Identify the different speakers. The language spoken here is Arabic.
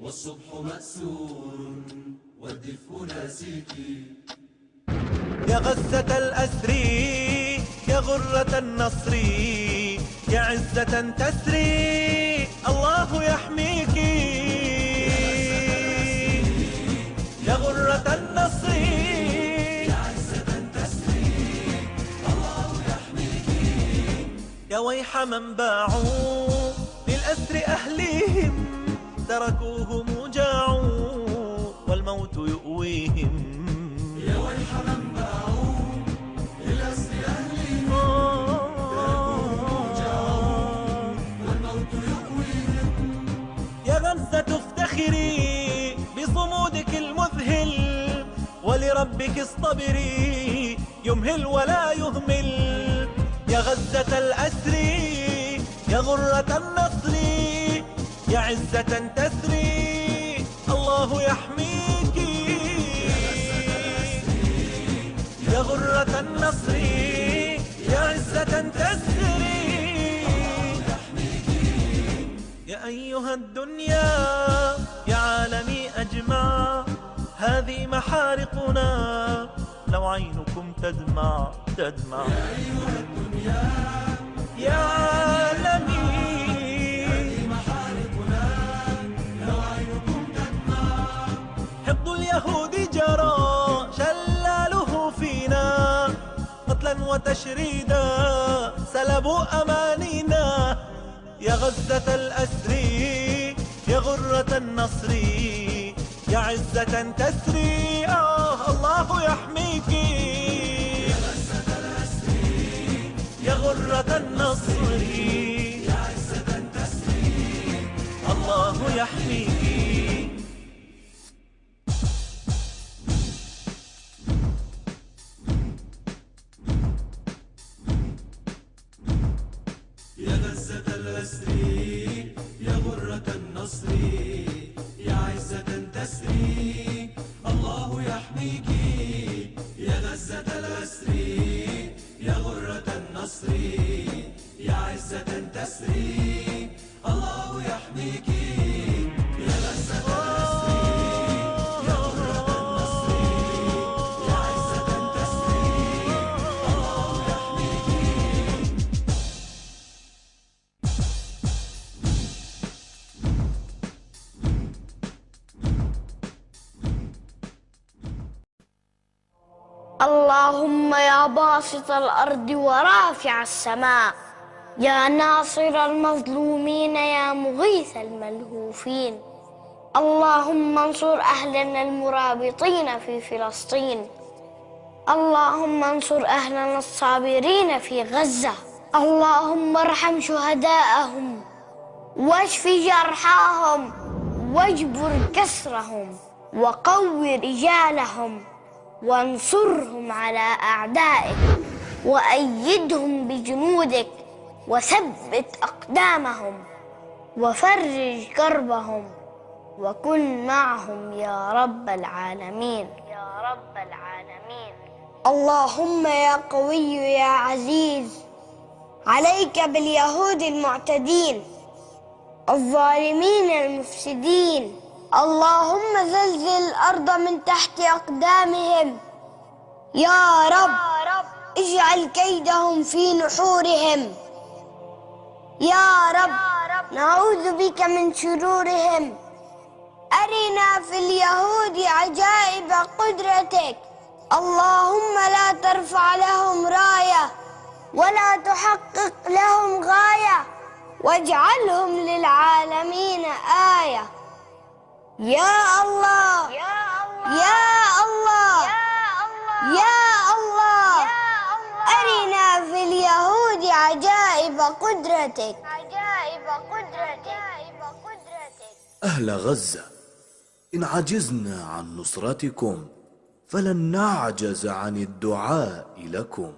Speaker 1: والصبح مأسور والدفء ناسيك.
Speaker 2: يا غزة الأسر يا غرة النصر يا عزة تسري الله يحميك. يا غرة النصر
Speaker 1: يا عزة تسري الله يحميك.
Speaker 2: يا ويح من باعوا للأسر أهليهم تركوهم جاعوا والموت يؤويهم.
Speaker 1: يا ويح من باعوا للأسر أهلهم تركوهم جاعوا والموت يؤويهم.
Speaker 2: يا غزة افتخري بصمودك المذهل ولربك اصطبري يمهل ولا يهمل. يا غزة الأسر يا غرة النصر يا عزة تسري الله يحميك. يا غرة النصر يا عزة تسري يا أيها الدنيا يا عالمي أجمع هذه محارقنا لو عينكم تدمع تدمع.
Speaker 1: يا أيها الدنيا
Speaker 2: يا عالمي
Speaker 1: هذه محارقنا لو عينكم تدمع.
Speaker 2: حقد اليهود جرى شلاله فينا قتلا وتشريدا سلبوا أمانينا. يا غزة الأسر يا غرة النصر يا عزة تسري الله يحميك.
Speaker 1: يا غزة الأسر
Speaker 2: يا غرة النصر
Speaker 1: يا عزة تسري
Speaker 2: الله يحميك.
Speaker 1: يا غزة الأسر يا غرة النصر يا عزة تسري الله يحميك. يا غزة الأسر يا غرة النصر يا عزة تسري الله يحميك. يا غزة الأسر يا غرة النصر يا عزة تسري الله يحميك.
Speaker 3: اللهم يا باسط الأرض ورافع السماء يا ناصر المظلومين يا مغيث الملهوفين. اللهم انصر أهلنا المرابطين في فلسطين. اللهم انصر أهلنا الصابرين في غزة. اللهم ارحم شهداءهم واشف جرحاهم واجبر كسرهم وقو رجالهم وانصرهم على أعدائك وأيدهم بجنودك وثبت أقدامهم وفرج كربهم وكن معهم يا رب العالمين. يا رب العالمين. اللهم يا قوي يا عزيز عليك باليهود المعتدين الظالمين المفسدين. اللهم زلزل الأرض من تحت أقدامهم يا رب. اجعل كيدهم في نحورهم يا رب. نعوذ بك من شرورهم. أرنا في اليهود عجائب قدرتك. اللهم لا ترفع لهم راية ولا تحقق لهم غاية واجعلهم للعالمين آية. يا الله يا الله يا الله أرنا في اليهود عجائب قدرتك.
Speaker 4: أهل غزة، إن عجزنا عن نصرتكم فلن نعجز عن الدعاء لكم.